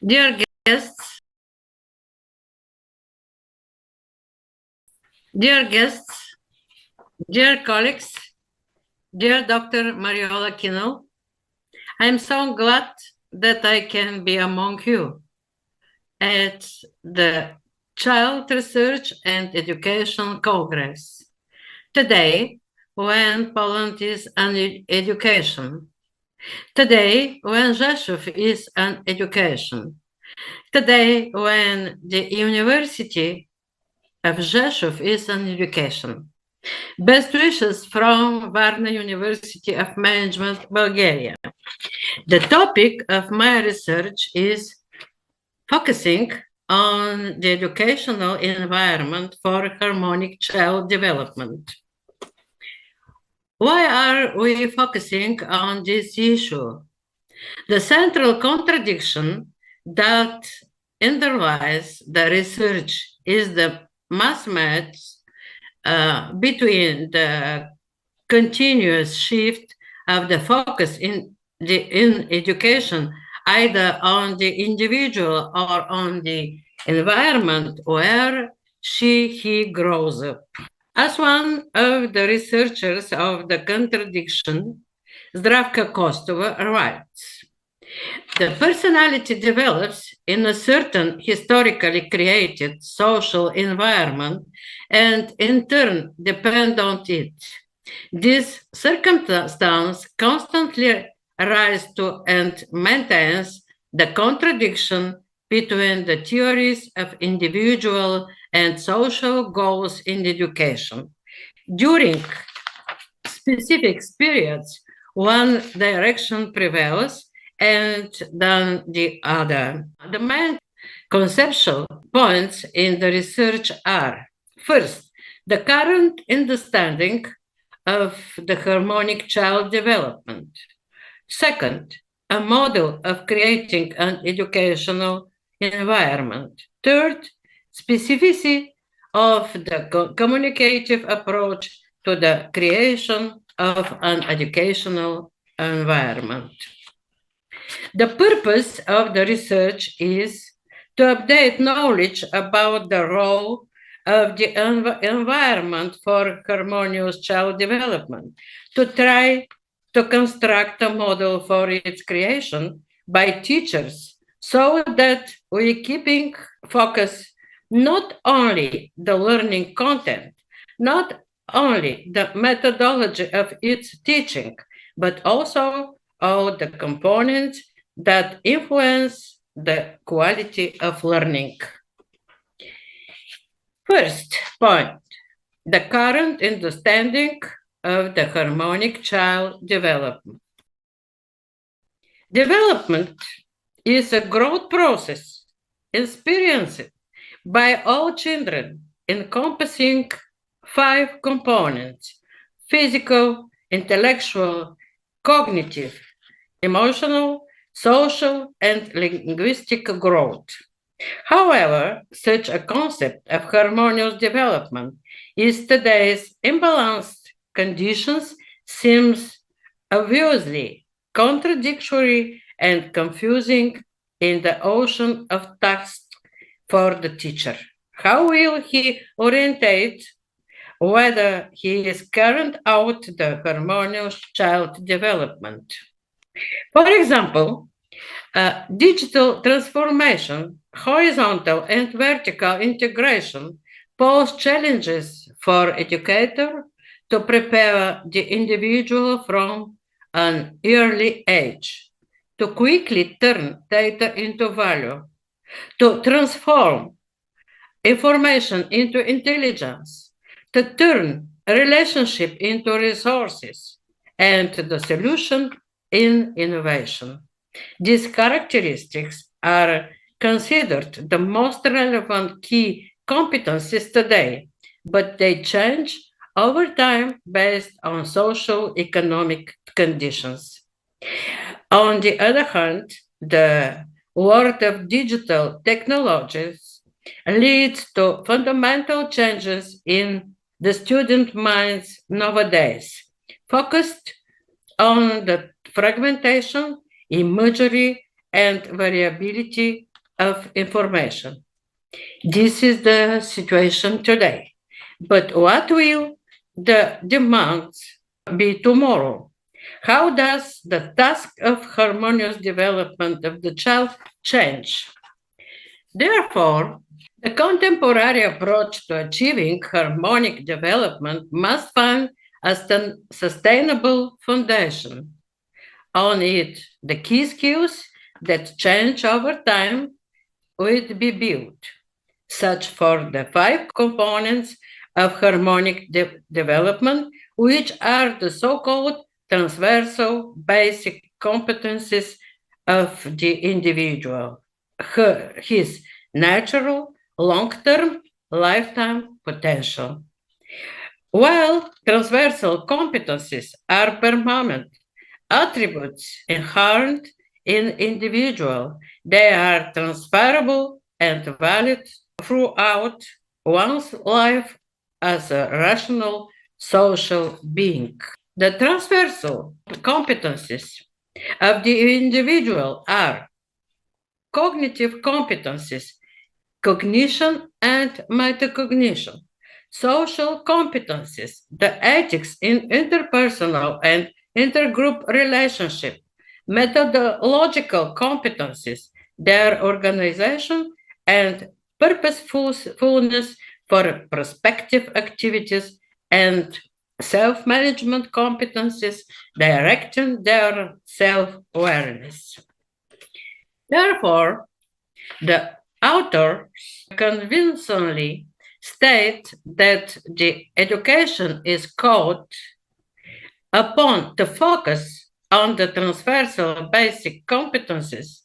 Dear guests, dear guests, dear colleagues, dear Dr. Mariola Kino, I am so glad that I can be among you at the Child Research and Education Congress. Today, when Poland is an education. Today, when Rzeszow is an education. Today, when the University of Rzeszow is an education. Best wishes from Varna University of Management, Bulgaria. The topic of my research is focusing on the educational environment for harmonic child development. Why are we focusing on this issue? The central contradiction that underlies the research is the mismatch between the continuous shift of the focus in education, either on the individual or on the environment where he grows up. As one of the researchers of the contradiction, Zdravka Kostova writes, the personality develops in a certain historically created social environment and in turn depend on it. This circumstance constantly arises to and maintains the contradiction between the theories of individual and social goals in education. During specific periods, one direction prevails and then the other. The main conceptual points in the research are, first, the current understanding of the harmonic child development. Second, a model of creating an educational environment. Third, specificity of the communicative approach to the creation of an educational environment. The purpose of the research is to update knowledge about the role of the environment for harmonious child development, to try to construct a model for its creation by teachers so that we're keeping focus not only the learning content, not only the methodology of its teaching, but also all the components that influence the quality of learning. First point, the current understanding of the harmonic child development. Development is a growth process experienced by all children, encompassing 5 components: physical, intellectual, cognitive, emotional, social, and linguistic growth. However, such a concept of harmonious development in today's imbalanced conditions seems obviously contradictory and confusing in the ocean of tasks for the teacher. How will he orientate whether he is carrying out the harmonious child development? For example, digital transformation, horizontal and vertical integration pose challenges for educators to prepare the individual from an early age, to quickly turn data into value, to transform information into intelligence, to turn relationship into resources, and the solution in innovation. These characteristics are considered the most relevant key competencies today, but they change over time based on social economic conditions. On the other hand, the world of digital technologies leads to fundamental changes in the student minds nowadays, focused on the fragmentation, imagery, and variability of information. This is the situation today. But what will the demands be tomorrow? How does the task of harmonious development of the child change? Therefore, the contemporary approach to achieving harmonic development must find a sustainable foundation. On it, the key skills that change over time will be built, such for the five components of harmonic development, which are the so-called transversal basic competencies of the individual, his natural, long-term, lifetime potential. While transversal competencies are permanent attributes inherent in individual, they are transferable and valid throughout one's life as a rational social being. The transversal competencies of the individual are cognitive competencies, cognition and metacognition, social competencies, the ethics in interpersonal and intergroup relationship, methodological competencies, their organization and purposefulness for prospective activities, and self-management competencies directing their self-awareness. Therefore, the author convincingly states that the education is called upon to focus on the transversal basic competencies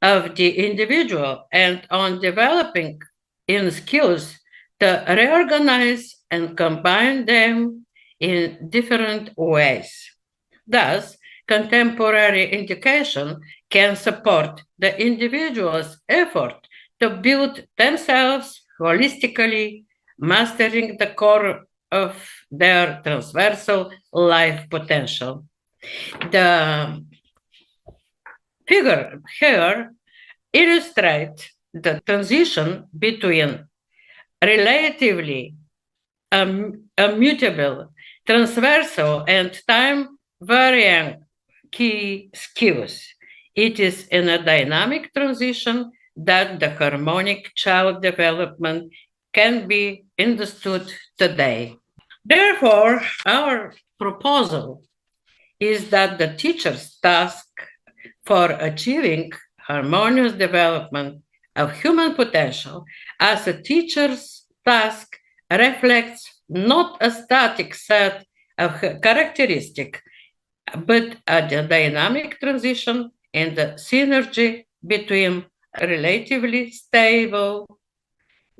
of the individual and on developing in skills to reorganize and combine them in different ways. Thus, contemporary education can support the individual's effort to build themselves holistically, mastering the core of their transversal life potential. The figure here illustrates the transition between relatively immutable, transversal, and time-varying key skills. It is in a dynamic transition that the harmonic child development can be understood today. Therefore, our proposal is that the teacher's task for achieving harmonious development of human potential as a teacher's task reflects not a static set of characteristics, but a dynamic transition in the synergy between relatively stable,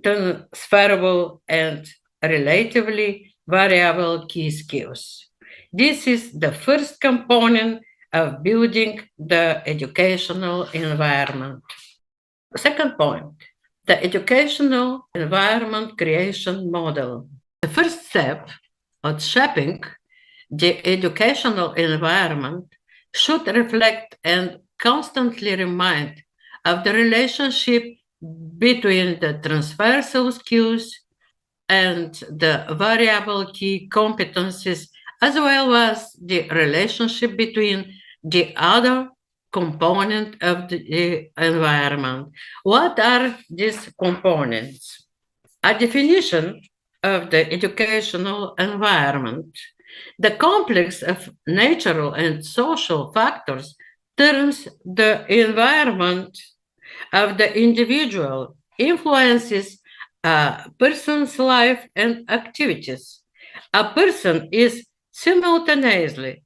transferable, and relatively variable key skills. This is the first component of building the educational environment. Second point, the educational environment creation model. The first step of shaping the educational environment should reflect and constantly remind of the relationship between the transversal skills and the variable key competencies, as well as the relationship between the other component of the environment. What are these components? A definition of the educational environment. The complex of natural and social factors turns the environment of the individual influences a person's life and activities. A person is simultaneously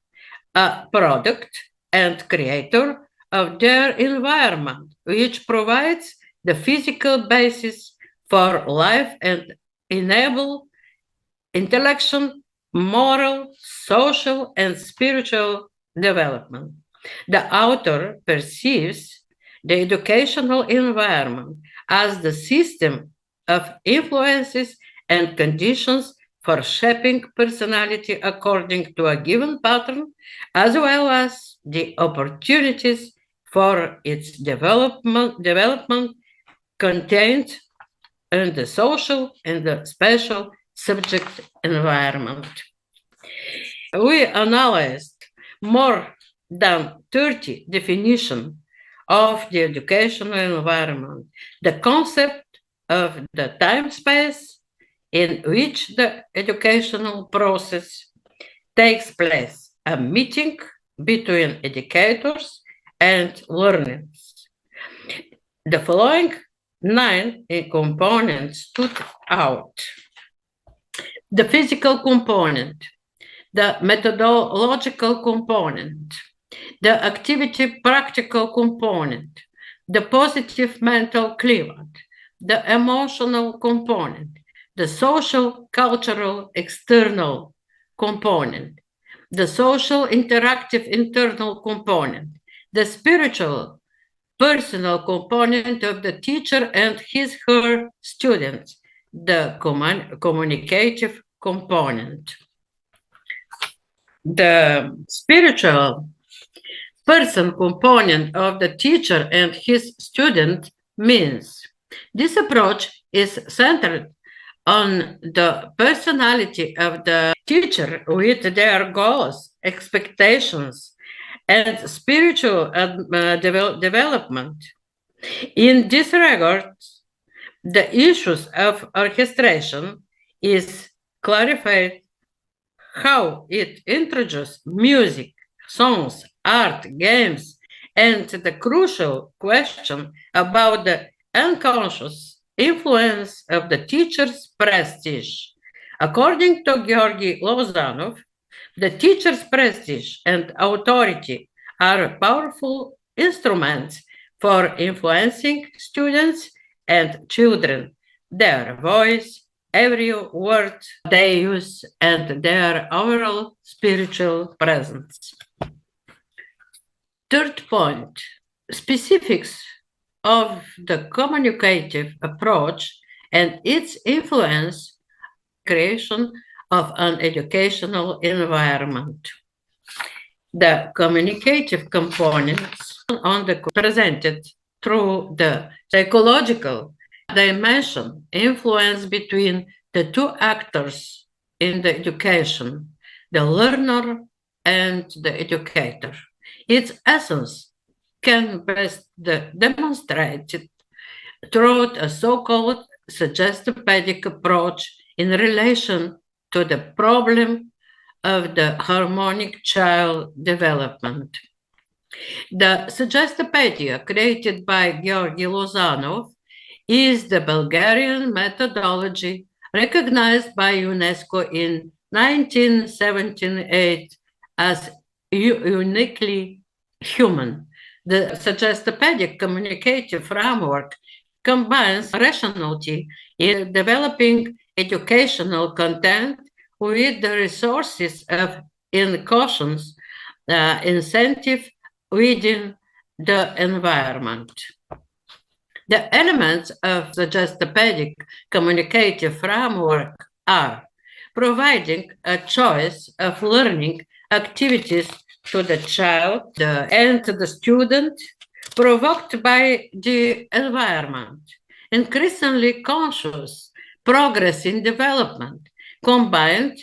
a product and creator of their environment, which provides the physical basis for life and enable intellectual, moral, social, and spiritual development. The author perceives the educational environment as the system of influences and conditions for shaping personality according to a given pattern, as well as the opportunities for its development contained in the social and the special subject environment. We analyzed more than 30 definitions of the educational environment, the concept of the time space in which the educational process takes place, a meeting between educators and learners. The following 9 components stood out. The physical component, the methodological component, the activity practical component, the positive mental climate, the emotional component, the social cultural external component, the social interactive internal component, the spiritual personal component of the teacher and his/her students, the communicative component. The spiritual person component of the teacher and his student means this approach is centered on the personality of the teacher with their goals, expectations, and spiritual development. In this regard, the issues of orchestration is clarified how it introduces music, songs, art, games, and the crucial question about the unconscious influence of the teacher's prestige. According to Georgy Lozanov, the teacher's prestige and authority are powerful instruments for influencing students and children, their voice, every word they use, and their overall spiritual presence. Third point, specifics of the communicative approach and its influence creation of an educational environment. The communicative components on the presented through the psychological dimension influence between the two actors in the education, the learner and the educator. Its essence can best demonstrated through a so-called suggestive approach in relation to the problem of the harmonic child development. The Suggestopedia created by Georgy Lozanov is the Bulgarian methodology recognized by UNESCO in 1978 as uniquely human. The Suggestopedic communicative framework combines rationality in developing educational content with the resources of incautions, incentive within the environment. The elements of the Suggestopedic communicative framework are providing a choice of learning activities to the child and to the student provoked by the environment, increasingly conscious progress in development combined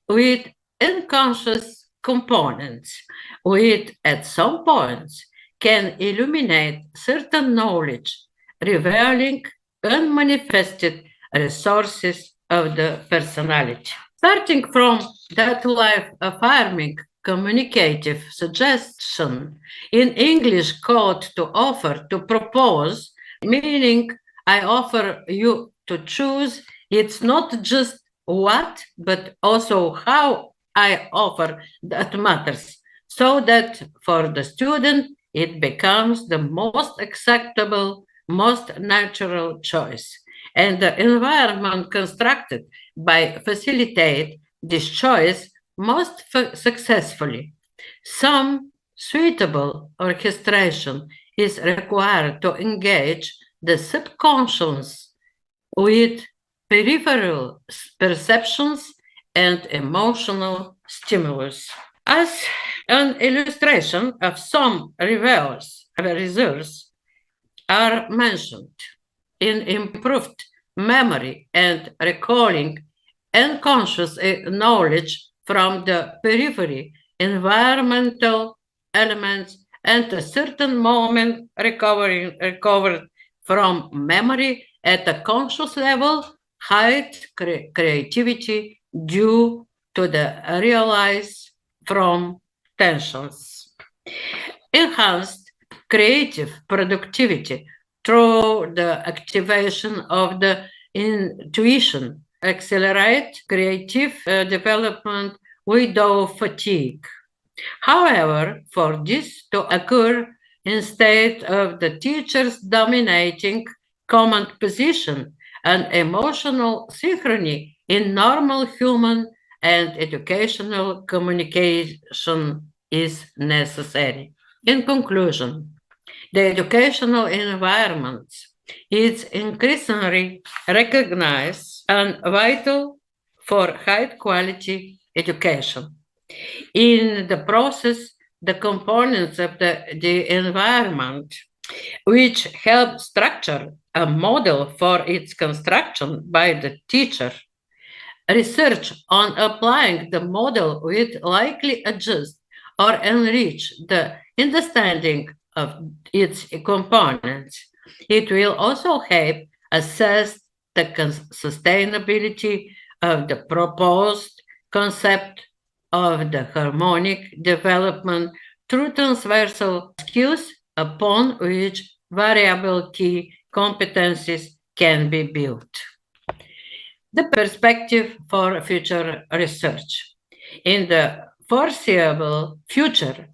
with unconscious components, which at some points can illuminate certain knowledge, revealing unmanifested resources of the personality. Starting from that life-affirming communicative suggestion, in English called to offer, to propose, meaning I offer you to choose, it's not just what, but also how I offer that matters, so that for the student it becomes the most acceptable, most natural choice. And the environment constructed by facilitate this choice most successfully. Some suitable orchestration is required to engage the subconscious with peripheral perceptions and emotional stimulus. As an illustration of some reveals results are mentioned in improved memory and recalling unconscious knowledge from the periphery, environmental elements, and a certain moment recovered from memory at a conscious level, height creativity due to the realize from tensions. Enhanced creative productivity through the activation of the intuition, accelerate creative development without fatigue. However, for this to occur, instead of the teacher's dominating command position, an emotional synchrony in normal human and educational communication is necessary. In conclusion, the educational environment is increasingly recognized and vital for high quality education. In the process, the components of the environment, which help structure a model for its construction by the teacher, research on applying the model will likely adjust or enrich the understanding of its components. It will also help assess the sustainability of the proposed concept of the harmonic development through transversal skills upon which variable key competencies can be built. The perspective for future research. In the foreseeable future,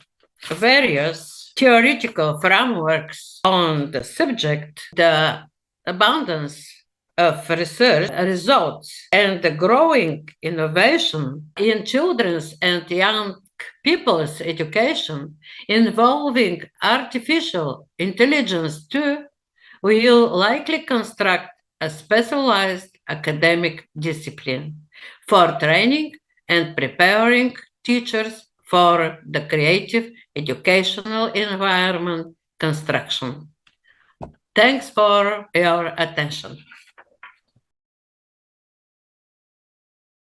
various theoretical frameworks on the subject, the abundance of research results, and the growing innovation in children's and young people's education involving artificial intelligence too will likely construct a specialized academic discipline for training and preparing teachers for the creative educational environment construction. Thanks for your attention.